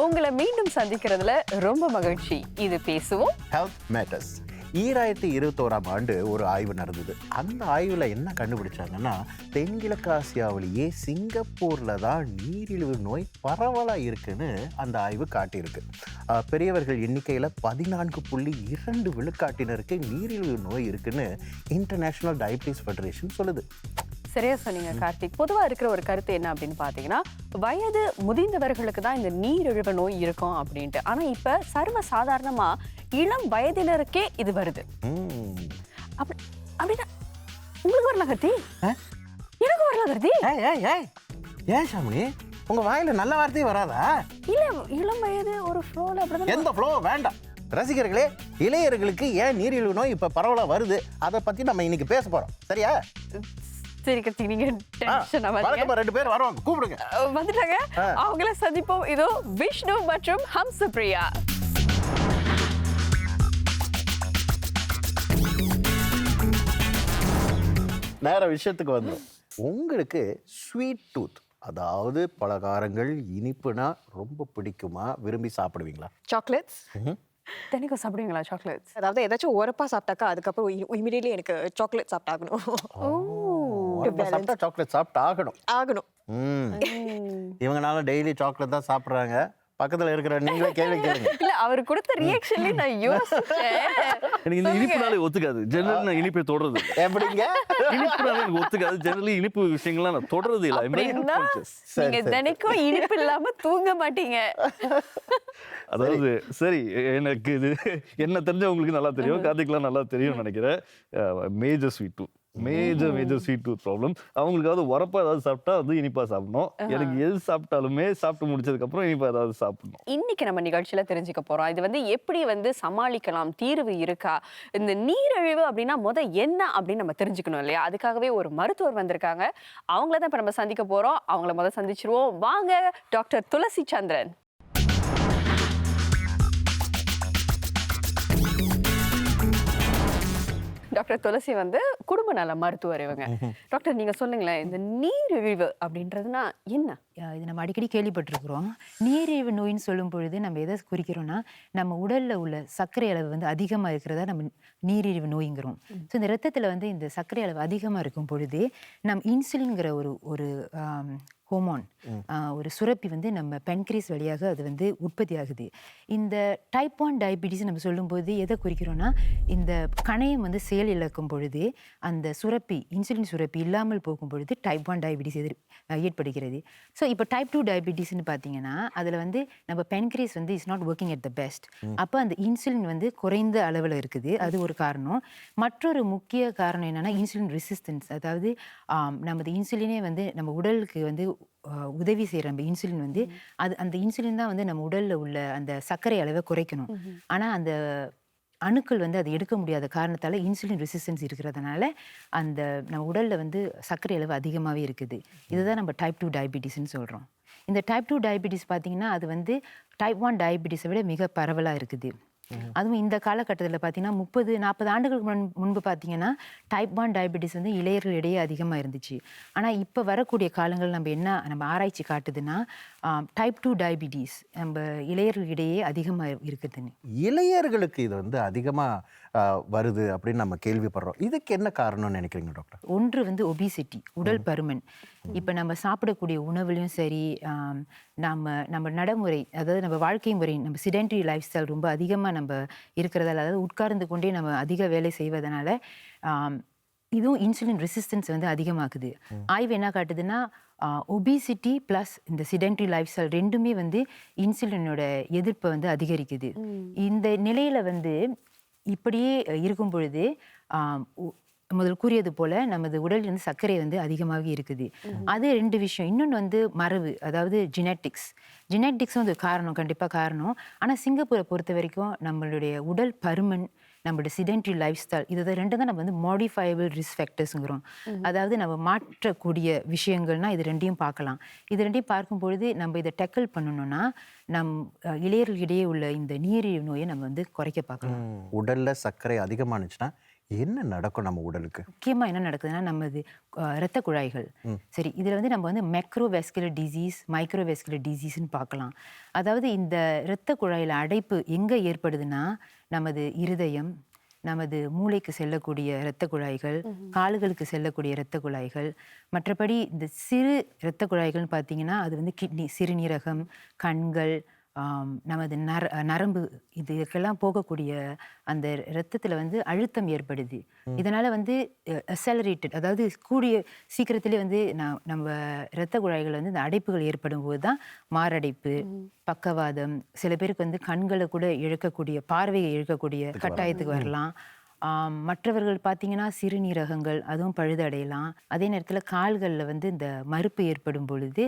உங்களை மீண்டும் சந்திக்கிறதுல ரொம்ப மகிழ்ச்சி. இது பேசுவோம் ஹெல்த் மேட்டர்ஸ். 2021ஆம் ஆண்டு ஒரு ஆய்வு நடந்தது. அந்த ஆய்வில் என்ன கண்டுபிடிச்சாங்கன்னா, தென்கிழக்கு ஆசியாவிலேயே சிங்கப்பூரில் தான் நீரிழிவு நோய் பரவலாக இருக்குன்னு அந்த ஆய்வு காட்டியிருக்கு. பெரியவர்கள் எண்ணிக்கையில் 14.2 விழுக்காட்டினருக்கு நீரிழிவு நோய் இருக்குன்னு இன்டர்நேஷ்னல் டயபிட்டிஸ் ஃபெடரேஷன் சொல்லுது. சரியா சொன்னீங்க கார்த்திக். பொதுவாக இருக்கிற ஒரு கருத்து என்ன அப்படின்னு பார்த்தீங்கன்னா, வயது முதிர்ந்தவர்களுக்கு தான் இந்த நீரிழிவு நோய் இருக்கும் அப்படின்ட்டு. ஆனால் இப்போ சர்வ சாதாரணமாக இளம் வயதினருக்கே இது வருது. அப்படின்னா உங்களுக்கு வரல கருத்தி? எனக்கு வரல கருத்தி. ஏன் ஷாமினி, உங்க வாயில நல்ல வார்த்தையே வராதா? இல்ல, இளம் வயது ஒரு ஃப்ளோல அப்படிதான். எந்த ஃப்ளோ வேண்டாம். ரசிகர்களே, இளையர்களுக்கு ஏன் நீரிழிவு நோய் இப்ப பரவலா வருது, அதை பத்தி நம்ம இன்னைக்கு பேச போறோம். சரியா? சரி கருத்தி, நீங்க டென்ஷன் ஆகாதீங்க. 2 பேர் வருவாங்க, கூப்பிடுங்க. வந்துட்டாங்க. அவங்கள சந்திப்போம். இதோ விஷ்ணு மற்றும் ஹம்சப்ரியா. நேர விஷயத்துக்கு வந்தோம். உங்களுக்கு ஸ்வீட் டூத், அதாவது பலகாரங்கள் இனிப்புனா ரொம்ப பிடிக்குமா? விரும்பி சாப்பிடுவீங்களா? சாக்லேட்ஸ் தினைக்கும் சாப்பிடுவீங்களா சாக்லேட்ஸ்? அதாவது ஏதாச்சும் உரப்பா சாப்பிட்டாக்கா அதுக்கப்புறம் இமிடியட்லி எனக்கு சாக்லேட் சாப்பிட்டாகணும். சாக்லேட் சாப்பிட்டு ஆகணும். இவங்கனால டெய்லி சாக்லேட் தான் சாப்பிடுறாங்க. பக்கத்துல இருக்கிற நீங்களே கேள்வி கேளுங்க. இல்ல, அவர் கொடுத்த ரியாக்ஷன்ல நான் யோசிச்சேன். எனக்கு இந்த இனிப்புனாலே ஒத்துக்காது. ஜெனரல் நான் இனிப்பை தொடறது. எப்படிங்க? இனிப்புனாலே எனக்கு ஒத்துக்காது. ஜெனரலி இனிப்பு விஷயங்கள்லாம் நான் தொடறது இல்லை. நீங்க தினைக்கும் இனிப்பு இல்லாம தூங்க மாட்டீங்க. அதாவது சரி, எனக்கு இது என்ன தெரிஞ்சவங்களுக்கு நல்லா தெரியும், கார்த்திக்லாம் நல்லா தெரியும் நினைக்கிறேன். Major sweet tooth, major sweet tooth problem. அவங்களுக்காவது உரப்பா ஏதாவது சாப்பிட்டா அது இனிப்பா சாப்பிடணும். எனக்கு எது சாப்பிட்டாலுமே சாப்பிட்டு முடிச்சதுக்கு அப்புறம் இனிப்பா ஏதாவது சாப்பிடணும். இன்னைக்கு நம்ம நிகழ்ச்சியில தெரிஞ்சுக்க போறோம், இது எப்படி சமாளிக்கலாம், தீர்வு இருக்கா, இந்த நீரிழிவு அப்படின்னா என்ன அப்படின்னு நம்ம தெரிஞ்சுக்கணும் இல்லையா? அதுக்காகவே ஒரு மருத்துவர் வந்திருக்காங்க. அவங்கள தான் இப்ப நம்ம சந்திக்க போறோம். அவங்கள சந்திச்சிருவோம். வாங்க, டாக்டர் துளசி சந்திரன். டாக்டர் துளசி குடும்ப நல மருத்துவர் இவங்க. டாக்டர், நீங்க சொல்லுங்களேன், இந்த நீரிழிவு அப்படின்றதுனா என்ன? இது நம்ம அடிக்கடி கேள்விப்பட்டிருக்கிறோம். நீரிழிவு நோயின்னு சொல்லும் பொழுது நம்ம எதை குறிக்கிறோம்னா, நம்ம உடல்ல உள்ள சர்க்கரை அளவு அதிகமாக இருக்கிறதா நம்ம நீரிழிவு நோய்ங்கிறோம். ஸோ இந்த ரத்தத்தில் இந்த சர்க்கரை அளவு அதிகமாக இருக்கும் பொழுது நம்ம இன்சுலின்ங்கிற ஒரு ஹோமோன், ஒரு சுரப்பி நம்ம பென்கிரீஸ் வழியாக அது உற்பத்தி ஆகுது. இந்த டைப் 1 டயபிட்டிஸ் நம்ம சொல்லும்போது எதை குறிக்கிறோன்னா, இந்த கணையம் செயல் இழக்கும் பொழுது அந்த சுரப்பி, இன்சுலின் சுரப்பி இல்லாமல் போகும் பொழுது டைப் 1 டயபிட்டிஸ் ஏற்படுகிறது. ஸோ இப்போ டைப் 2 டயபிட்டிஸ்ன்னு பார்த்தீங்கன்னா, அதில் நம்ம pancreas is not working at the best. அப்போ அந்த இன்சுலின் குறைந்த அளவில் இருக்குது. அது ஒரு காரணம். மற்றொரு முக்கிய காரணம் என்னென்னா இன்சுலின் ரெசிஸ்டன்ஸ். அதாவது நமது இன்சுலினே நம்ம உடலுக்கு உதவி செய்கிற நம்ம இன்சுலின் அந்த இன்சுலின் தான் நம்ம உடலில் உள்ள அந்த சர்க்கரை அளவை குறைக்கணும். ஆனால் அந்த அணுக்கள் அதை எடுக்க முடியாத காரணத்தால் இன்சுலின் ரெசிஸ்டன்ஸ் இருக்கிறதுனால அந்த நம்ம உடலில் சர்க்கரை அளவு அதிகமாகவே இருக்குது. இதுதான் நம்ம டைப் 2 டயபிட்டிஸ்ன்னு சொல்கிறோம். இந்த டைப் 2 டயபிட்டிஸ் பார்த்திங்கன்னா அது டைப் 1 டயபிட்டிஸை விட மிக பரவலாக இருக்குது. அதுவும் இந்த காலகட்டத்தில் பார்த்தீங்கன்னா 30-40 ஆண்டுகளுக்கு முன்பு பார்த்தீங்கன்னா டைப் 1 டயபிட்டிஸ் இளையர்களிடையே அதிகமாக இருந்துச்சு. ஆனால் இப்போ வரக்கூடிய காலங்கள் நம்ம ஆராய்ச்சி காட்டுதுன்னா டைப் 2 டயபிட்டிஸ் நம்ம இளையர்களிடையே அதிகமாக இருக்குதுன்னு. இளையர்களுக்கு இது அதிகமாக வருது அப்படின்னு நம்ம கேள்விப்படுறோம். இதுக்கு என்ன காரணம்னு நினைக்கிறீங்க டாக்டர்? ஒன்று ஒபிசிட்டி, உடல் பருமன். இப்போ நம்ம சாப்பிடக்கூடிய உணவுலையும் சரி, நம்ம நடைமுறை, அதாவது நம்ம வாழ்க்கை முறை, நம்ம சிடென்டரி லைஃப் ஸ்டைல் ரொம்ப அதிகமாக நம்ம இருக்கிறதால, அதாவது உட்கார்ந்து கொண்டே நம்ம அதிக வேலை செய்வதனால இதுவும் இன்சுலின் ரெசிஸ்டன்ஸ் அதிகமாகுது. ஆய்வு என்ன காட்டுதுன்னா, ஒபிசிட்டி ப்ளஸ் இந்த சிடென்டரி லைஃப் ஸ்டைல் ரெண்டுமே இன்சுலினோட எதிர்ப்பை அதிகரிக்குது. இந்த நிலையில் இப்படியே இருக்கும் பொழுது முதல் கூறியது போல நமது உடல் சர்க்கரை அதிகமாக இருக்குது. அது 2 விஷயம். இன்னொன்று மரபு, அதாவது ஜெனட்டிக்ஸும் அது காரணம், கண்டிப்பாக காரணம். ஆனால் சிங்கப்பூரை பொறுத்த வரைக்கும் நம்மளுடைய உடல் பருமன், நம்மளோட சிடென்டரி லைஃப் ஸ்டைல், இது 2 தான் நம்ம மாடிஃபையபிள் ரிஸ்க் ஃபேக்டர்ஸுங்கிறோம். அதாவது நம்ம மாற்றக்கூடிய விஷயங்கள்னால் இது 2ஐயும் பார்க்கலாம். இது 2ஐயும் பார்க்கும்பொழுது நம்ம இதை டேக்கிள் பண்ணணும்னா இளையர்களிடையே உள்ள இந்த நீரிழிவு நோயை நம்ம குறைக்க பார்க்கலாம். உடலில் சர்க்கரை அதிகமானுச்சுன்னா என்ன நடக்கும் நம்ம உடலுக்கு? முக்கியமாக என்ன நடக்குதுன்னா நமது இரத்த குழாய்கள். சரி, இதில் வந்து நம்ம வந்து மைக்ரோவெஸ்குலர் டிசீஸ், மைக்ரோவெஸ்குலர் டிசீஸ்ன்னு பார்க்கலாம். அதாவது இந்த இரத்த குழாயில் அடைப்பு எங்கே ஏற்படுதுன்னா நமது இருதயம், நமது மூளைக்கு செல்லக்கூடிய இரத்த குழாய்கள், கால்களுக்கு செல்லக்கூடிய இரத்த குழாய்கள், மற்றபடி இந்த சிறு இரத்த குழாய்கள்னு பார்த்தீங்கன்னா அது வந்து கிட்னி, சிறுநீரகம், கண்கள், நமது நரம்பு, இதுக்கெல்லாம் போகக்கூடிய அந்த இரத்தத்தில் வந்து அழுத்தம் ஏற்படுது. இதனால் வந்து அக்சலரேட்டட், அதாவது கூடிய சீக்கிரத்திலே வந்து நம்ம இரத்த குழாய்கள் வந்து இந்த அடைப்புகள் ஏற்படும் போது தான் மாரடைப்பு, பக்கவாதம், சில பேருக்கு வந்து கண்களை கூட இழக்கக்கூடிய, பார்வையை இழக்கக்கூடிய கட்டாயத்துக்கு வரலாம். மற்றவர்கள் பார்த்தீங்கன்னா சிறுநீரகங்கள் அதுவும் பழுதடையலாம். அதே நேரத்தில் கால்களில் வந்து இந்த மறுப்பு ஏற்படும் பொழுது,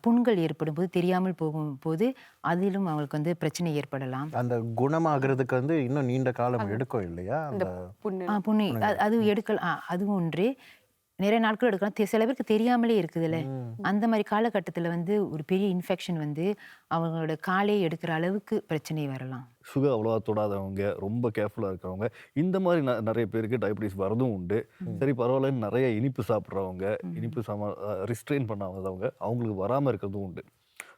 புண்கள் ஏற்படும் போது, தெரியாமல் போகும்போது அதிலும் அவங்களுக்கு வந்து பிரச்சனை ஏற்படலாம். அந்த குணமாகிறதுக்கு வந்து இன்னும் நீண்ட காலம் எடுக்கும் இல்லையா? அந்த புண்ணு அது எடுக்கலாம். அதுவும் ஒன்று, நிறைய நாட்கள் எடுக்கலாம். சில பேருக்கு தெரியாமலே இருக்குதுல்ல, அந்த மாதிரி காலகட்டத்தில் வந்து ஒரு பெரிய இன்ஃபெக்ஷன் வந்து அவங்களோட காலே எடுக்கிற அளவுக்கு பிரச்சனை வரலாம். சுகர் அவ்வளோவா தொடாதவங்க, ரொம்ப கேர்ஃபுல்லாக இருக்கிறவங்க, இந்த மாதிரி நிறைய பேருக்கு டயபிட்டிஸ் வரதும் உண்டு. சரி பரவாயில்லன்னு நிறைய இனிப்பு சாப்பிட்றவங்க, இனிப்பு ரிஸ்ட்ரெயின் பண்ணாதவங்க, அவங்களுக்கு வராமல் இருக்கிறதும் உண்டு.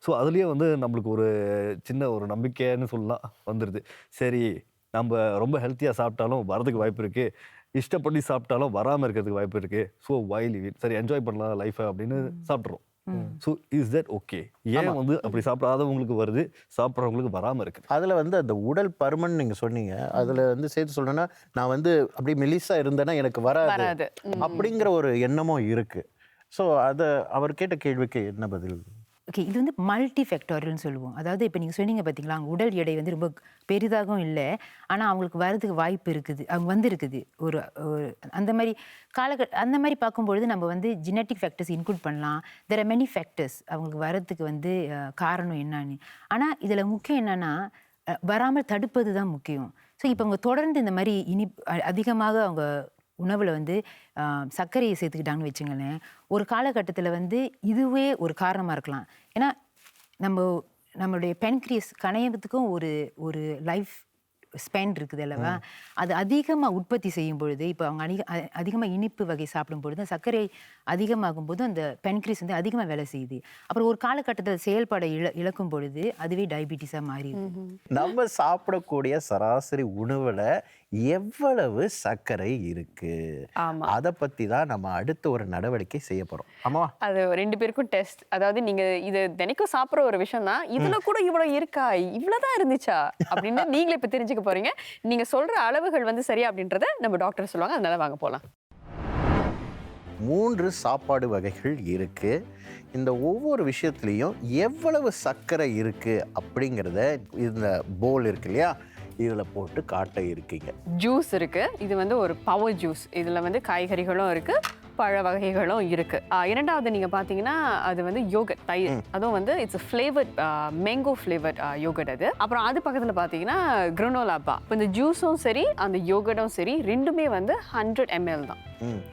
ஸோ அதுலேயே வந்து நம்மளுக்கு ஒரு சின்ன ஒரு நம்பிக்கைன்னு சொல்லலாம் வந்துடுது. சரி நம்ம ரொம்ப ஹெல்த்தியாக சாப்பிட்டாலும் வரதுக்கு வாய்ப்பு இருக்குது, இஷ்டப்படி சாப்பிட்டாலும் வராமல் இருக்கிறதுக்கு வாய்ப்பு இருக்குது. ஸோ வைல் இட், சரி என்ஜாய் பண்ணலாம் லைஃபை அப்படின்னு சாப்பிட்றோம். So is that okay? ஏன் வந்து அப்படி சாப்பிடாதவங்களுக்கு வருது, சாப்பிட்றவங்களுக்கு வராமல் இருக்குது? அதில் வந்து அந்த உடல் பருமன் நீங்கள் சொன்னீங்க, அதில் வந்து சேர்த்து சொல்லணும்னா நான் வந்து அப்படியே மெலிசா இருந்தேன்னா எனக்கு வராது அப்படிங்கிற ஒரு எண்ணமும் இருக்குது. ஸோ அதை அவர் கேட்ட கேள்விக்கு என்ன பதில்? ஓகே, இது வந்து மல்டி ஃபேக்டோரியல்னு சொல்லுவோம். அதாவது இப்போ நீங்கள் சொன்னீங்க பார்த்தீங்களா, அவங்க உடல் எடை வந்து ரொம்ப பெரிதாகவும் இல்லை, ஆனால் அவங்களுக்கு வரதுக்கு வாய்ப்பு இருக்குது, அவங்க வந்துருக்குது ஒரு அந்த மாதிரி அந்த மாதிரி பார்க்கும்பொழுது நம்ம வந்து ஜெனட்டிக் ஃபேக்டர்ஸ் இன்க்ளூட் பண்ணலாம். தெர் ஆர் மெனி ஃபேக்டர்ஸ் அவங்களுக்கு வரதுக்கு வந்து காரணம் என்னன்னு. ஆனால் இதில் முக்கியம் என்னென்னா வராமல் தடுப்பது தான் முக்கியம். ஸோ இப்போ அவங்க தொடர்ந்து இந்த மாதிரி அதிகமாக அவங்க உணவில் வந்து சர்க்கரையை சேர்த்துக்கிட்டாங்கன்னு வச்சுங்களேன், ஒரு காலகட்டத்தில் வந்து இதுவே ஒரு காரணமாக இருக்கலாம். ஏன்னா நம்மளுடைய பென்க்ரியஸ் கணையத்துக்கும் ஒரு லைஃப் ஸ்பென் இருக்குது அல்லவா, அது அதிகமாக உற்பத்தி செய்யும் பொழுது, இப்போ அவங்க அதிகமாக இனிப்பு வகை சாப்பிடும் பொழுது சர்க்கரை அதிகமாகும் போது அந்த பென்க்ரியஸ் வந்து அதிகமாக வேலை செய்யுது. அப்புறம் ஒரு காலகட்டத்தில் செயல்பாடை இழக்கும் பொழுது அதுவே டயபிட்டிஸாக மாறிடுது. நம்ம சாப்பிடக்கூடிய சராசரி உணவில் எவ்வளவு சர்க்கரை இருக்கு, அதை பற்றி தான் நம்ம அடுத்த ஒரு நடவடிக்கை செய்ய போகிறோம். ஆமாம், அது 2 பேருக்கும் டெஸ்ட். அதாவது நீங்கள் இது தினைக்கும் சாப்பிட்ற ஒரு விஷயம் தான், இதில் கூட இவ்வளோ இருக்கா, இவ்வளோதான் இருந்துச்சா அப்படின்னு நீங்களே இப்போ தெரிஞ்சுக்க போறீங்க. நீங்கள் சொல்கிற அளவுகள் வந்து சரியா அப்படின்றத நம்ம டாக்டர் சொல்லுவாங்க. அதனால வாங்க போகலாம். 3 சாப்பாடு வகைகள் இருக்கு. இந்த ஒவ்வொரு விஷயத்துலையும் எவ்வளவு சர்க்கரை இருக்கு அப்படிங்கிறத இந்த போல் இருக்கு இல்லையா, இதில் போட்டு காட்ட இருக்கீங்க. ஜூஸ் இருக்கு, இது வந்து ஒரு பவர் ஜூஸ். இதில் வந்து காய்கறிகளும் இருக்கு, பழ வகைகளும் இருக்கு. இரண்டாவது நீங்க பாத்தீங்கன்னா அது வந்து யோகட், தயிர். அதுவும் வந்து it's flavoured mango flavoured yoghurt அது. அப்புறம் அது பக்கத்துல பாத்தீங்கன்னா கிரனோலா பா. இப்போ இந்த ஜூஸும் சரி அந்த யோகட்டும் சரி ரெண்டுமே வந்து 100 ml தான்.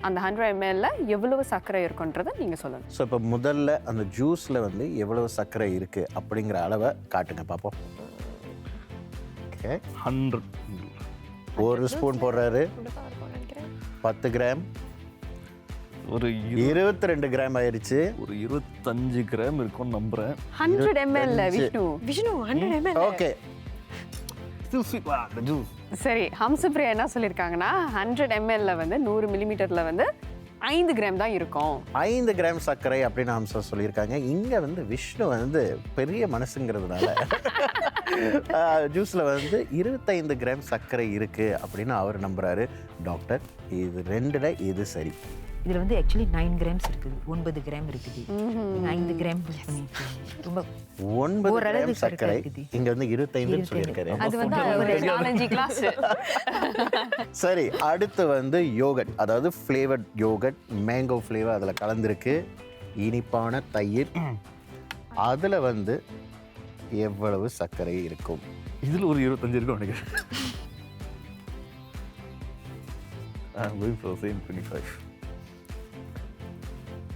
அந்த 100 ml எவ்வளவு சர்க்கரை இருக்குன்றதை நீங்க சொல்லணும். ஸோ இப்போ முதல்ல அந்த ஜூஸ்ல வந்து எவ்வளவு சர்க்கரை இருக்கு அப்படிங்கிற அளவை காட்டுங்க பார்ப்போம். 100 1 ஸ்பூன் போடுறாரு, 10 கிராம், ஒரு 22 கிராம் ஆயிருச்சு, ஒரு 25 கிராம் இருக்கும்னு நம்புறேன். 100 ml விஷ்ணு 100 ml. ஓகே, சரி. ஹம்சப்ரியா என்ன சொல்லியிருக்காங்கன்னா 100 ml வந்து 100 மில்லிமீட்டர்ல வந்து 5 கிராம் தான் இருக்கும். 5 கிராம் சர்க்கரை அப்படின்னு ஹம்சா சொல்லியிருக்காங்க. இங்க வந்து விஷ்ணு வந்து பெரிய மனசுங்கிறதுனால ஜூஸ்ல வந்து 25 கிராம் சர்க்கரை இருக்கு அப்படின்னு அவர் நம்புறாரு. டாக்டர், இது 2ல எது சரி? இதில் வந்து ஆக்சுவலி 9 கிராம்ஸ் இருக்குது, 9 கிராம் இருக்குது. 5 கிராம் ரொம்ப 9 கிராம் சர்க்கரை, இங்க வந்து 25 சொல்லியிருக்காரு. அது வந்து ஒரு 4-5 கிளாஸ். சரி, அடுத்து வந்து யோகட், அதாவது ஃப்ளேவர்ட் யோகட், மேங்கோ ஃப்ளேவர் அதில் கலந்துருக்கு, இனிப்பான தயிர். அதில் வந்து எவ்வளவு சர்க்கரை இருக்கும்? இதில் ஒரு 25 இருக்கும் நினைக்கிறேன். 25.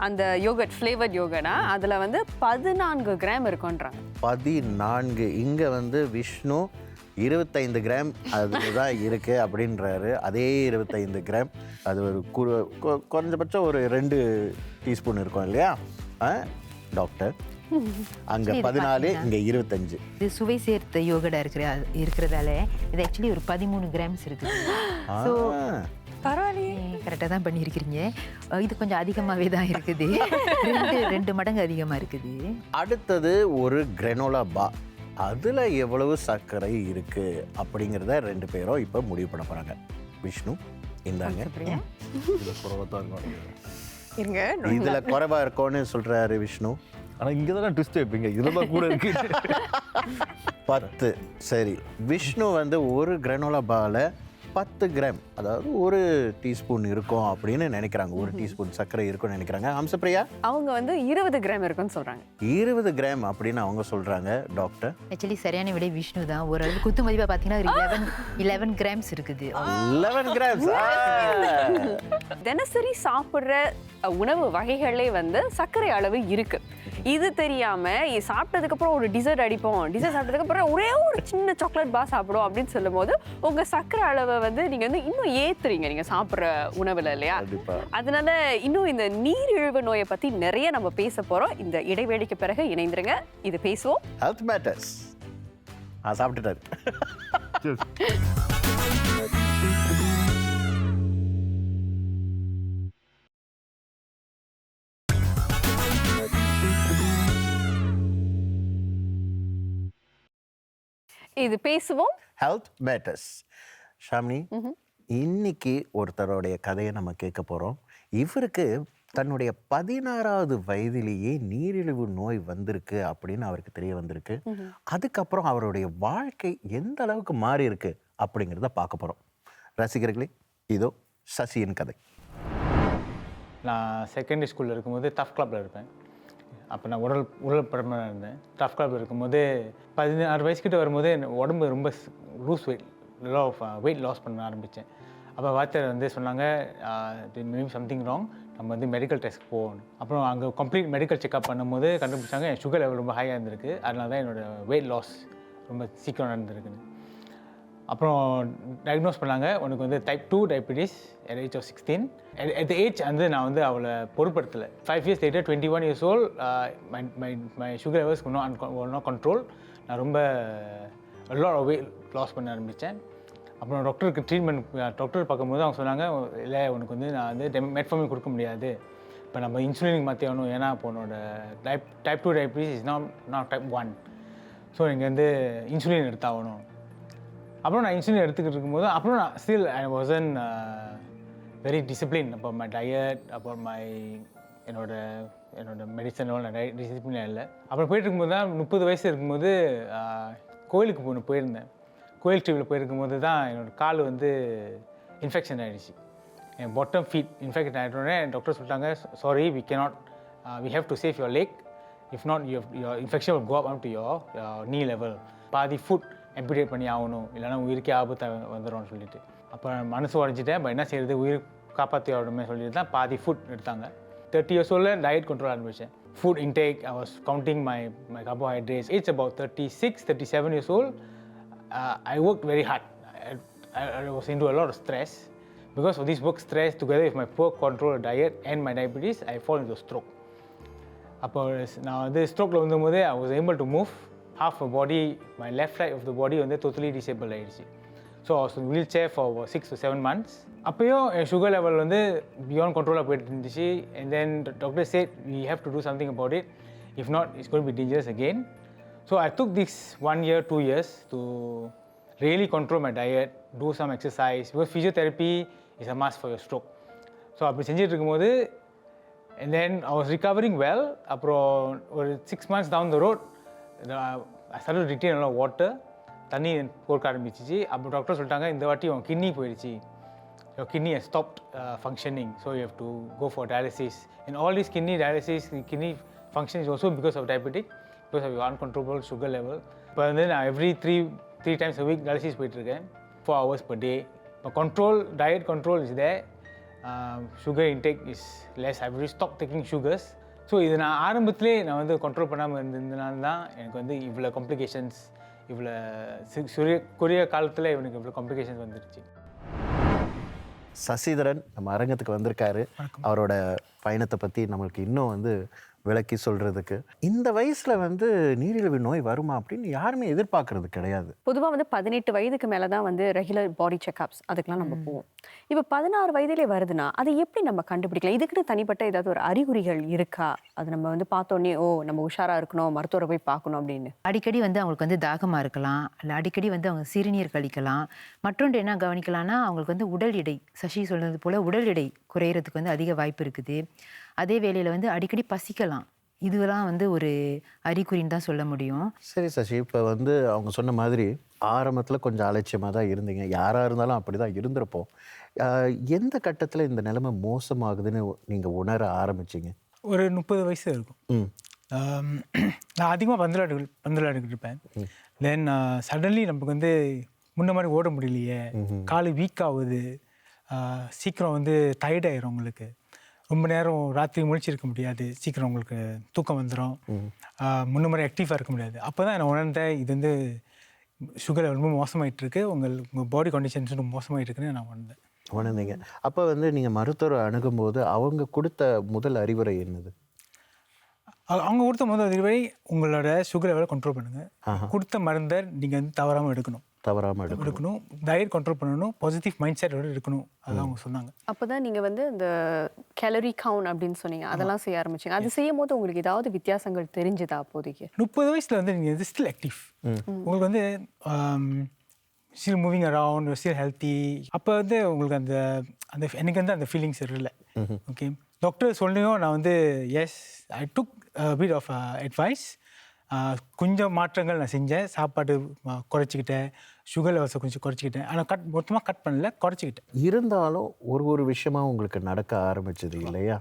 அந்த யோகட் ஃப்ளேவர்ட் யோகனா அதுல வந்து 14 கிராம் இருக்கும்ன்றாங்க. 14. இங்க வந்து விஷ்ணு 25 கிராம் அதுதான் இருக்குது அப்படின்றாரு. அதே 25 கிராம் அது ஒரு குறைஞ்சபட்சம் ஒரு 2 டீஸ்பூன் இருக்கும் இல்லையா டாக்டர்? அங்கே 14, இங்கே 25. இது சுவை சேர்த்த யோகடா இருக்கிறதால இது ஆக்சுவலி ஒரு 13 கிராம்ஸ் இருக்குது. ஸோ பரவாயில்லையே, கரெக்டாக தான் பண்ணியிருக்கிறீங்க. இது கொஞ்சம் அதிகமாகவே தான் இருக்குது. 2 மடங்கு அதிகமாக இருக்குது. அடுத்தது ஒரு கிரெனோலா பா. அதில் எவ்வளவு சர்க்கரை இருக்குது அப்படிங்கிறத 2 பேரும் இப்போ முடிவு பண்ண போகிறாங்க. விஷ்ணு இந்தாங்க. இதில் குறைவாக தான் இருக்கும். இருங்க, இதில் குறைவாக இருக்கும்னு சொல்கிறாரு விஷ்ணு. ஆனால் இங்கே தானே ட்விஸ்ட் வைப்பீங்க, இதில் தான் கூட இருக்கு. 10. சரி, விஷ்ணு வந்து ஒரு கிரெனோலா பால 10 கிராம், அதாவது 1 டீஸ்பூன் இருக்கும் அப்படின்னு நினைக்கிறாங்க. 1 டீஸ்பூன் சர்க்கரை இருக்கும்னு நினைக்கிறாங்க. ஹம்சப்பிரியா அவங்க வந்து 20 கிராம் இருக்குன்னு சொல்றாங்க. 20 கிராம் அப்படின்னு அவங்க சொல்றாங்க. டாக்டர் ஆக்சுவலி சரியான விடை விஷ்ணு தான். ஓரளவு குத்து மதிப்பாக பார்த்தீங்கன்னா ஒரு 11 கிராம்ஸ் இருக்குது. 11 கிராம்ஸ். தினசரி சாப்பிட்ற உணவு வகைகளே வந்து சர்க்கரை அளவு இருக்கு. இது தெரியாம சாப்பிட்டதுக்கு அப்புறம் ஒரு டிசர்ட் அடிப்போம், டிசர்ட் சாப்பிட்டதுக்கு அப்புறம் ஒரே ஒரு சின்ன சாக்லேட் பார் சாப்பிடுவோம் அப்படின்னு சொல்லும் போது உங்க சர்க்கரை அளவை வந்து நீங்க வந்து இன்னும் ஏத்துறீங்க நீங்க சாப்பிட்ற உணவுல இல்லையா? அதனால இன்னும் இந்த நீரிழிவு நோயை பத்தி நிறைய நம்ம பேச போறோம். இந்த இடைவேளைக்கு பிறகு இணைந்துருங்க. இது பேசுவோம் ஹெல்த் மேட்டர்ஸ். சாப்பிட்டுட்டாரு. இது பேசுவோம் ஹெல்த் மேட்டர்ஸ். ஷாமினி, இன்னைக்கு ஒருத்தருடைய கதையை நம்ம கேட்க போகிறோம். இவருக்கு தன்னுடைய 16வது வயதிலேயே நீரிழிவு நோய் வந்திருக்கு அப்படின்னு அவருக்கு தெரிய வந்திருக்கு. அதுக்கப்புறம் அவருடைய வாழ்க்கை எந்த அளவுக்கு மாறி இருக்கு அப்படிங்கிறத பார்க்க போகிறோம். ரசிகர்களே, இதோ சசியின் கதை. நான் செகண்டரி ஸ்கூலில் இருக்கும்போது டஃப் கிளப்பில் இருப்பேன். அப்போ நான் உடல் படமாக இருந்தேன். டஃப் கிளப்பில் இருக்கும்போது 16 வயசுக்கிட்ட வரும்போது உடம்பு ரொம்ப வெயிட் லாஸ் பண்ண ஆரம்பித்தேன். அப்போ வாத்தியார் வந்து சொன்னாங்க, மேபி சம்திங் ராங், நம்ம வந்து மெடிக்கல் டெஸ்ட் போகணும். அப்புறம் அங்கே கம்ப்ளீட் மெடிக்கல் செக்அப் பண்ணும்போது கண்டுபிடிச்சாங்க என் சுகர் லெவல் ரொம்ப ஹையாக இருந்திருக்கு. அதனால தான் என்னோடய வெயிட் லாஸ் ரொம்ப சீக்கிரம் நடந்திருக்குன்னு. அப்புறம் டயக்னோஸ் பண்ணாங்க, உனக்கு வந்து type 2 diabetes at age of 16. at the age வந்து நான் வந்து அவளை பொறுப்படுத்தலை. 5 years later, 21 years old, my sugar levels were not control. நான் ரொம்ப a lot of weight loss பண்ண ஆரம்பித்தேன். அப்புறம் டாக்டர் பார்க்கும்போது அவங்க சொன்னாங்க, இல்லை உனக்கு வந்து நான் வந்து மெட்ஃபார்மின் கொடுக்க முடியாது, இப்போ நம்ம இன்சுலினுக்கு மாற்றி ஆகணும், ஏன்னா இப்போ உன்னோட type 2 diabetes is not type 1. So நீங்கள் வந்து இன்சுலின் எடுத்தாகணும். அப்புறம் நான் இன்சுலின் எடுத்துக்கிட்டு இருக்கும்போது அப்புறம் நான் still I Vasan very discipline about my diet, about என்னோட மெடிசனோ டிசிப்ளின் இல்லை. அப்புறம் போயிட்டு இருக்கும்போது தான் 30 வயசு இருக்கும்போது கோயிலுக்கு போயிருந்தேன். கோயில் டிவியில் போயிருக்கும்போது தான் என்னோடய கால் வந்து இன்ஃபெக்ஷன் ஆகிடுச்சு. என் பாட்டம் ஃபீட் இன்ஃபெக்ஷன் ஆகிட்டோடனே டாக்டர் சொல்லிட்டாங்க, sorry we cannot, we have to save your leg, if not your infection will go up to your knee level. பாதி ஃபுட் எம்பிடேட் பண்ணி ஆகணும், இல்லைனா உயிருக்கே ஆபத்தை வந்துடும்னு சொல்லிட்டு. அப்போ மனசு உடஞ்சிட்டேன். இப்போ என்ன செய்யறது, உயிர் காப்பாற்றி ஆகணுமே சொல்லிட்டு தான் பாதி ஃபுட் எடுத்தாங்க. 30 years old டயட் கண்ட்ரோல் ஆரம்பித்தேன். Food intake I was counting my carbohydrates. It's about 36, 37 years old. I worked very hard. I was into a lot of stress. Because of this work stress, together with my poor control diet and my diabetes, I fall into stroke. அப்போ நான் வந்து ஸ்ட்ரோக்கில் வந்தபோது I was able to move half a body, my left side of the body வந்து totally disabled ஆகிடுச்சு. So I was in wheelchair for 6 to 7 months. அப்போயும் என் sugar level வந்து beyond கண்ட்ரோலாக போயிட்டு இருந்துச்சு. And then the doctor said we have to do something about it, if not it's going to be dangerous again. So I took this 1 year, 2 years to really control my diet, do some exercise, because physiotherapy is a must for your stroke. So அப்படி செஞ்சுட்டு இருக்கும்போது and then I was recovering well. அப்புறம் ஒரு 6 months down the road I started to retain a lot of water. தண்ணி போர்க்க ஆரம்பிச்சிச்சு. அப்போ doctor சொல்லிட்டாங்க, இந்த வாட்டி உன் கிட்னி போயிடுச்சு, your kidney has stopped functioning, so you have to go for dialysis. And all this kidney dialysis, kidney function is also because of diabetic, because of your uncontrollable sugar level. இப்போ வந்து நான் every 3 times a week dialysis போயிட்டுருக்கேன், 4 hours per day. இப்போ diet control is there. Sugar intake is less. I've really stopped taking sugars. So இது நான் ஆரம்பத்திலே நான் வந்து கண்ட்ரோல் பண்ணாமல் இருந்ததுனால தான் எனக்கு வந்து இவ்வளோ காம்ப்ளிகேஷன்ஸ், இவ்வளோ குறுகிய காலத்தில் இவனுக்கு இவ்வளோ காம்ப்ளிகேஷன்ஸ் வந்துருச்சு. சசிதரன் நம்ம அரங்கத்துக்கு வந்திருக்காரு. அவரோட பயணத்தை பற்றி நம்மளுக்கு இன்னும் வந்து விளக்கி சொல்கிறதுக்கு. இந்த வயசில் வந்து நீரிழிவு நோய் வருமா அப்படின்னு யாருமே எதிர்பார்க்கறது கிடையாது. பொதுவாக வந்து 18 வயதுக்கு மேலே தான் வந்து ரெகுலர் பாடி செக்அப்ஸ் அதுக்கெலாம் நம்ம போவோம். இப்போ 16 வயதிலே வருதுன்னா அதை எப்படி நம்ம கண்டுபிடிக்கலாம்? இதுக்குன்னு தனிப்பட்ட ஏதாவது ஒரு அறிகுறிகள் இருக்கா? அது நம்ம வந்து பார்த்தோன்னே ஓ நம்ம உஷாராக இருக்கணும், மருத்துவரை போய் பார்க்கணும் அப்படின்னு. அடிக்கடி வந்து அவங்களுக்கு வந்து தாகமாக இருக்கலாம், இல்லை அடிக்கடி வந்து அவங்க சிறுநீர் கழிக்கலாம். மற்றொன்று என்ன கவனிக்கலாம்னா, அவங்களுக்கு வந்து உடல் எடை, சசி சொன்னது போல் உடல் எடை குறையிறதுக்கு வந்து அதிக வாய்ப்பு இருக்குது. அதே வேளையில் வந்து அடிக்கடி பசிக்கலாம். இதுவெல்லாம் வந்து ஒரு அறிகுறின்னு தான் சொல்ல முடியும். சரி சசி, இப்போ வந்து அவங்க சொன்ன மாதிரி ஆரம்பத்தில் கொஞ்சம் அலட்சியமாக தான் இருந்தீங்க. யாராக இருந்தாலும் அப்படி தான் இருந்திருப்போம். எந்த கட்டத்தில் இந்த நிலைமை மோசமாகுதுன்னு நீங்கள் உணர ஆரம்பிச்சிங்க? ஒரு 30 வயசு இருக்கும். நான் அதிகமாக பந்தலாடிக்கிட்டு இருப்பேன். தென் சடன்லி நமக்கு வந்து முன்ன மாதிரி ஓட முடியலையே, காலு வீக் ஆகுது, சீக்கிரம் வந்து டயர்ட் ஆயிரும், உங்களுக்கு ரொம்ப நேரம் ராத்திரி முழிச்சிருக்க முடியாது, சீக்கிரம் உங்களுக்கு தூக்கம் வந்துடும், முன்ன மாதிரி ஆக்டிவாக இருக்க முடியாது. அப்போ தான் நான் உணர்ந்தேன் இது வந்து சுகர் ரொம்ப மோசமாயிட்டு இருக்கு, உங்கள் பாடி கண்டிஷன்ஸ் ரொம்ப மோசமாயிட்டு இருக்குன்னு நான் உணர்ந்தீங்க. அப்போ வந்து நீங்கள் மருத்துவரை அணுகும்போது அவங்க கொடுத்த முதல் அறிவுரை என்னது? அவங்க கொடுத்த முதல் அறிவுரை, உங்களோட சுகர் லெவலை கண்ட்ரோல் பண்ணுங்கள், கொடுத்த மருந்தை நீங்கள் வந்து தவறாமல் எடுக்கணும், டயட் கண்ட்ரோல் பண்ணணும், பாசிட்டிவ் மைண்ட் செட்டோட இருக்கணும், அதான் அவங்க சொன்னாங்க. அப்போ தான் நீங்கள் வந்து இந்த கேலரி கவுண்ட் அப்படின்னு சொன்னீங்க, அதெல்லாம் செய்ய ஆரம்பிச்சிங்க. அது செய்யும் போது உங்களுக்கு ஏதாவது வித்தியாசங்கள் தெரிஞ்சுதா அப்போதைக்கு? 30 வயசில் வந்து நீங்கள் ஸ்டில் ஆக்டிவ், உங்களுக்கு வந்து still moving around, still healthy. அப்போ வந்து உங்களுக்கு அந்த எனக்கு வந்து அந்த ஃபீலிங்ஸ் இல்லை. ஓகே, டாக்டர் சொல்லியும் நான் வந்து yes I took bit of advice. கொஞ்சம் மாற்றங்கள் நான் செஞ்சேன், சாப்பாடு குறைச்சிக்கிட்டேன், சுகர் லெவல்ஸை கொஞ்சம் குறைச்சிக்கிட்டேன். ஆனால் மொத்தமாக கட் பண்ணல, குறைச்சிக்கிட்டேன். இருந்தாலும் ஒரு விஷயமா உங்களுக்கு நடக்க ஆரம்பிச்சது இல்லையா?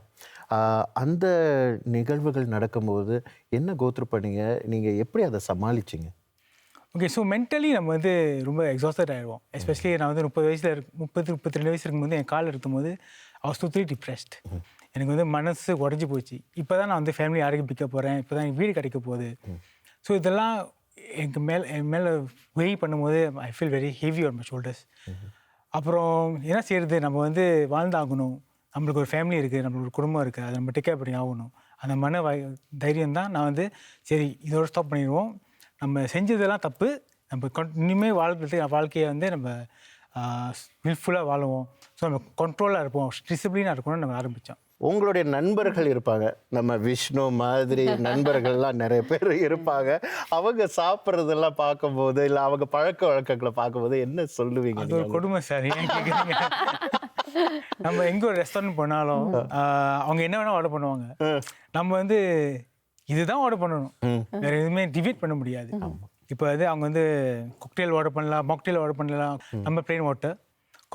அந்த நிகழ்வுகள் நடக்கும்போது என்ன கோத்ரூ பண்ணீங்க? நீங்கள் எப்படி அதை சமாளிச்சிங்க? ஓகே, ஸோ மென்டலி நம்ம வந்து ரொம்ப எக்ஸாஸ்டட் ஆகிடுவோம். எஸ்பெஷலி நான் வந்து 32 வயசு இருக்கும்போது என் கால் இருக்கும்போது I was totally depressed. எனக்கு வந்து மனசு உடஞ்சி போச்சு. இப்போ தான் நான் வந்து ஃபேமிலி ஆரோக்கியம் போகிறேன், இப்போ தான் வீடு கிடைக்க போகுது. ஸோ இதெல்லாம் என் மேலே வெய் பண்ணும்போது I feel very heavy on my shoulders. அப்புறம் என்ன செய்யறது, நம்ம வந்து வாழ்ந்தாகணும், நம்மளுக்கு ஒரு ஃபேமிலி இருக்குது, நம்மளுக்கு ஒரு குடும்பம் இருக்குது, அதை நம்ம டேக் கேர் பண்ணி ஆகணும். அந்த தைரியம் தான் நான் வந்து சரி இதோட ஸ்டாப் பண்ணிடுவோம், நம்ம செஞ்சதெல்லாம் தப்பு, நம்ம இனிமேல் வாழ்க்கையை வந்து நம்ம வில்ஃபுல்லாக வாழுவோம், ஸோ நம்ம கண்ட்ரோலாக இருப்போம், டிசிப்ளினாக இருக்கணும்னு நம்ம ஆரம்பித்தோம். உங்களுடைய நண்பர்கள் இருப்பாங்க, நம்ம விஷ்ணு மாதிரி நண்பர்கள்லாம் நிறைய பேர் இருப்பாங்க. அவங்க சாப்பிட்றதெல்லாம் பார்க்கும்போது, இல்லை அவங்க பழக்க வழக்கங்களை பார்க்கும்போது என்ன சொல்லுவீங்க? அது ஒரு கொடுமை சார், ஏன் கேட்குறீங்க? நம்ம எங்கே ஒரு ரெஸ்டாரண்ட் போனாலும் அவங்க என்ன வேணால் ஆர்டர் பண்ணுவாங்க, நம்ம வந்து இதுதான் ஆர்டர் பண்ணணும், வேற எதுவுமே டிவைட் பண்ண முடியாது. இப்போ வந்து அவங்க வந்து கொக்டெயில் ஆர்டர் பண்ணலாம், மாக்டெயில் ஆர்டர் பண்ணலாம், நம்ம plain water,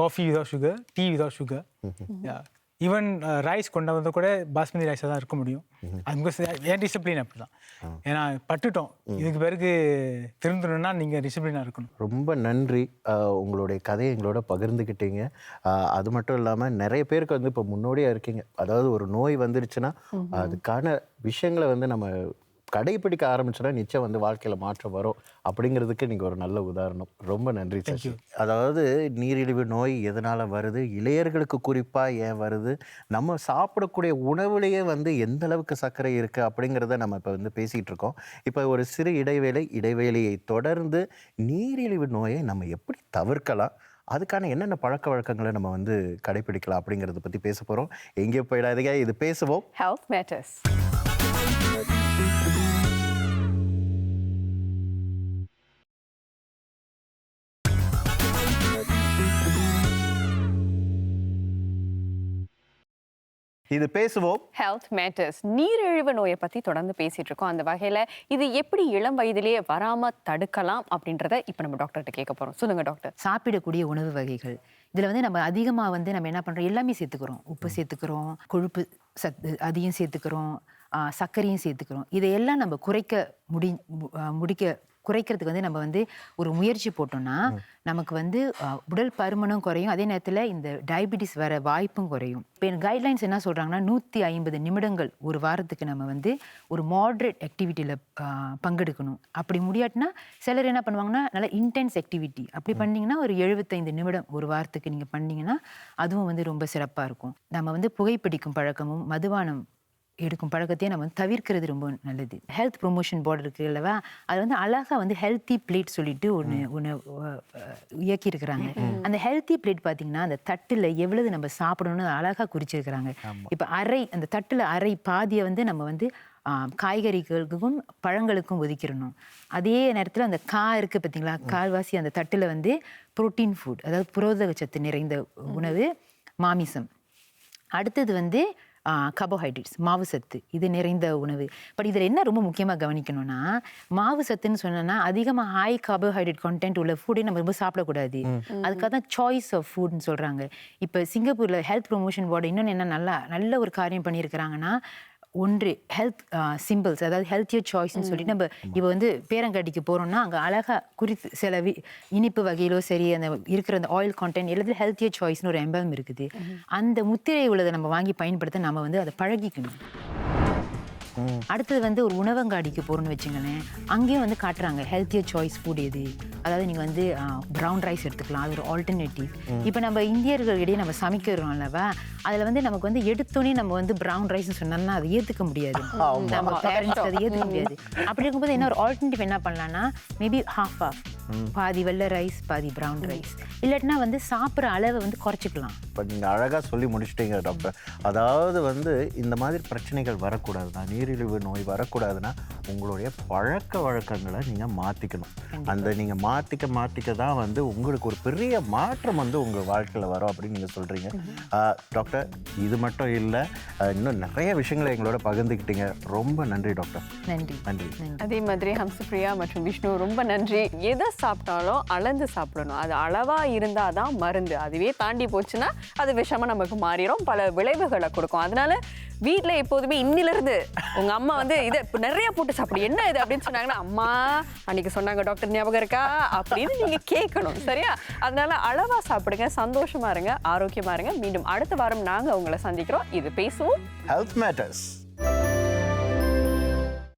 coffee without sugar, tea without sugar, even rice கொண்டு வந்து கூட பாஸ்மதி ரைஸாக தான் இருக்க முடியும். அது ஏன் டிசிப்ளின் அப்படி தான், ஏன்னா பட்டுட்டோம், இதுக்கு பிறகு திருந்தணும்னா நீங்கள் டிசிப்ளினாக இருக்கணும். ரொம்ப நன்றி, உங்களுடைய கதையை எங்களோட பகிர்ந்துக்கிட்டீங்க. அது மட்டும் இல்லாமல் நிறைய பேருக்கு வந்து இப்போ முன்னோடியாக இருக்கீங்க. அதாவது ஒரு நோய் வந்துருச்சுன்னா அதுக்கான விஷயங்களை வந்து நம்ம கடைப்பிடிக்க ஆரம்பிச்சோன்னா நிச்சயம் வந்து வாழ்க்கையில் மாற்றம் வரும் அப்படிங்கிறதுக்கு நீங்கள் ஒரு நல்ல உதாரணம். ரொம்ப நன்றி சசி. அதாவது நீரிழிவு நோய் எதனால் வருது, இளையர்களுக்கு குறிப்பாக ஏன் வருது, நம்ம சாப்பிடக்கூடிய உணவுலேயே வந்து எந்த அளவுக்கு சர்க்கரை இருக்குது அப்படிங்கிறத நம்ம இப்போ வந்து பேசிகிட்டு இருக்கோம். இப்போ ஒரு சிறு இடைவேளையை தொடர்ந்து நீரிழிவு நோயை நம்ம எப்படி தவிர்க்கலாம், அதுக்கான என்னென்ன பழக்க வழக்கங்களை நம்ம வந்து கடைப்பிடிக்கலாம் அப்படிங்கிறத பற்றி பேச போகிறோம். எங்கேயோ போயிடாதீங்க, இது பேசுவோம் ஹெல்த் மேட்டர்ஸ். இது பேசுவோம் ஹெல்த் மேட்டர்ஸ். நீரிழிவு நோயை பற்றி தொடர்ந்து பேசிகிட்டு இருக்கோம். அந்த வகையில் இது எப்படி இளம் வயதிலேயே வராமல் தடுக்கலாம் அப்படின்றத இப்போ நம்ம டாக்டர்கிட்ட கேட்க போகிறோம். சொல்லுங்கள் டாக்டர். சாப்பிடக்கூடிய உணவு வகைகள், இதில் வந்து நம்ம அதிகமாக வந்து நம்ம என்ன பண்ணுறோம், எல்லாமே சேர்த்துக்கிறோம், உப்பு சேர்த்துக்கிறோம், கொழுப்பு சத்து அதையும் சேர்த்துக்கிறோம், சர்க்கரையும் சேர்த்துக்கிறோம். இதையெல்லாம் நம்ம குறைக்க முடிக்க குறைக்கிறதுக்கு வந்து நம்ம வந்து ஒரு முயற்சி போட்டோம்னா நமக்கு வந்து உடல் பருமனும் குறையும், அதே நேரத்தில் இந்த டயபிட்டிஸ் வர வாய்ப்பும் குறையும். இப்போ கைட்லைன்ஸ் என்ன சொல்கிறாங்கன்னா 150 நிமிடங்கள் ஒரு வாரத்துக்கு நம்ம வந்து ஒரு மாட்ரேட் ஆக்டிவிட்டியில் பங்கெடுக்கணும். அப்படி முடியாட்டினா சிலர் என்ன பண்ணுவாங்கன்னா நல்லா இன்டென்ஸ் ஆக்டிவிட்டி அப்படி பண்ணிங்கன்னா ஒரு 75 நிமிடம் ஒரு வாரத்துக்கு நீங்கள் பண்ணிங்கன்னா அதுவும் வந்து ரொம்ப சிறப்பாக இருக்கும். நம்ம வந்து புகைப்பிடிக்கும் பழக்கமும் மதுபானம் எடுக்கும் பழக்கத்தையே நம்ம வந்து தவிர்க்கிறது ரொம்ப நல்லது. ஹெல்த் ப்ரொமோஷன் போர்டு இருக்கு இல்லவா, அது வந்து அழகாக வந்து ஹெல்த்தி பிளேட் சொல்லிட்டு ஒன்று இயக்கியிருக்கிறாங்க. அந்த ஹெல்த்தி பிளேட் பார்த்தீங்கன்னா அந்த தட்டில் எவ்வளவு நம்ம சாப்பிடணும்னு அழகாக குறிச்சிருக்கிறாங்க. இப்போ அந்த தட்டில் அரை பாதியை வந்து நம்ம வந்து காய்கறிகளுக்கும் பழங்களுக்கும் ஒதுக்கிடணும். அதே நேரத்தில் அந்த இருக்குது பார்த்தீங்களா, கால்வாசி அந்த தட்டில் வந்து புரோட்டீன் ஃபுட், அதாவது புரோதகச்சத்து நிறைந்த உணவு, மாமிசம். அடுத்தது வந்து கார்போஹைட்ரேட்ஸ், மாவு சத்து, இது நிறைந்த உணவு. பட் இதில் என்ன ரொம்ப முக்கியமாக கவனிக்கணும்னா, மாவு சத்துன்னு சொன்னோன்னா அதிகமாக ஹை கார்போஹைட்ரேட் கண்டென்ட் உள்ள ஃபுட்டே நம்ம ரொம்ப சாப்பிடக்கூடாது. அதுக்காக தான் சாய்ஸ் ஆஃப் ஃபுட்னு சொல்கிறாங்க. இப்போ சிங்கப்பூரில் ஹெல்த் ப்ரொமோஷன் போர்டு இன்னொன்று என்ன நல்ல ஒரு காரியம் பண்ணியிருக்கிறாங்கன்னா, ஒன்று ஹெல்த் சிம்பிள்ஸ், அதாவது ஹெல்த்தியர் சாய்ஸ்ன்னு சொல்லிட்டு நம்ம இப்போ வந்து பேரங்காட்டிக்கு போகிறோம்னா அங்கே அழகாக குறித்து சில இனிப்பு வகையிலோ சரி அந்த இருக்கிற அந்த ஆயில் கான்டென்ட் எல்லாத்துலையும் ஹெல்த்தியர் சாய்ஸ்னு ஒரு எம்பலம் இருக்குது. அந்த முத்திரை உள்ளதை நம்ம வாங்கி பயன்படுத்த நம்ம வந்து அதை பழகிக்கணும். அடுத்தது வந்து ஒரு உணவங்காடிக்கு போகிறோன்னு வச்சுங்களேன், அங்கேயும் வந்து காட்டுறாங்க ஹெல்த்தியர் சாய்ஸ் ஃபுட் எது. அதாவது நீங்கள் வந்து ப்ரௌன் ரைஸ் எடுத்துக்கலாம், அது ஒரு ஆல்டர்னேட்டிவ். இப்போ நம்ம இந்தியர்கள் இடையே நம்ம சமைக்கிறோம் அல்லவா, அதில் வந்து நமக்கு வந்து எடுத்தோன்னே நம்ம வந்து ப்ரௌன் ரைஸ்ன்னு சொன்னோம்னா அதை ஏற்றுக்க முடியாது, நம்ம பேரண்ட்ஸ் அதை ஏற்றுக்க முடியாது. அப்படி இருக்கும்போது என்ன ஒரு ஆல்டர்னேட்டிவ் என்ன பண்ணலான்னா, மேபி ஹாஃப் பாதி வெள்ளை ரைஸ் பாதி ப்ரௌன் ரைஸ், இல்லாட்டினா வந்து சாப்பிட்ற அளவை வந்து குறைச்சிக்கலாம். இப்போ நீங்கள் அழகாக சொல்லி முடிச்சிட்டீங்க டாக்டர். அதாவது வந்து இந்த மாதிரி பிரச்சனைகள் வரக்கூடாதுன்னா, நீரிழிவு நோய் வரக்கூடாதுன்னா உங்களுடைய பழக்க வழக்கங்களை நீங்கள் மாற்றிக்கணும். அந்த நீங்கள் மாற்றிக்க தான் வந்து உங்களுக்கு ஒரு பெரிய மாற்றம் வந்து உங்கள் வாழ்க்கையில் வரும் அப்படின்னு நீங்கள் சொல்கிறீங்க. டாக்டர், இது மட்டும் இல்லை, இன்னும் நிறைய விஷயங்களை எங்களோட பகிர்ந்துக்கிட்டீங்க. ரொம்ப நன்றி டாக்டர். நன்றி. நன்றி. அதே மாதிரி ஹம்சப்ரியா மற்றும் விஷ்ணு ரொம்ப நன்றி. எதை சாப்பிட்டாலும் அளந்து சாப்பிடணும். அது அளவா இருந்தாதான் மருந்து. அதுவே தாண்டி போச்சுன்னா அது விஷமா நமக்கு மாறிடும், பல விளைவுகளை கொடுக்கும். அதனால வீட்டில் எப்போதுமே இன்னிலிருந்து உங்க அம்மா வந்து இதை நிறைய போட்டு சாப்பிடு, என்ன இது அப்படின்னு சொன்னாங்கன்னா, அம்மா அன்னைக்கு சொன்னாங்க டாக்டர் ஞாபகம் இருக்கா அப்படின்னு நீங்க கேட்கணும். சரியா? அதனால அளவா சாப்பிடுங்க, சந்தோஷமா இருங்க, ஆரோக்கியமா இருங்க. மீண்டும் அடுத்த வாரம் நாங்க உங்களை சந்திக்கிறோம். இது பேசுவோம் ஹெல்த் மேட்டர்ஸ்.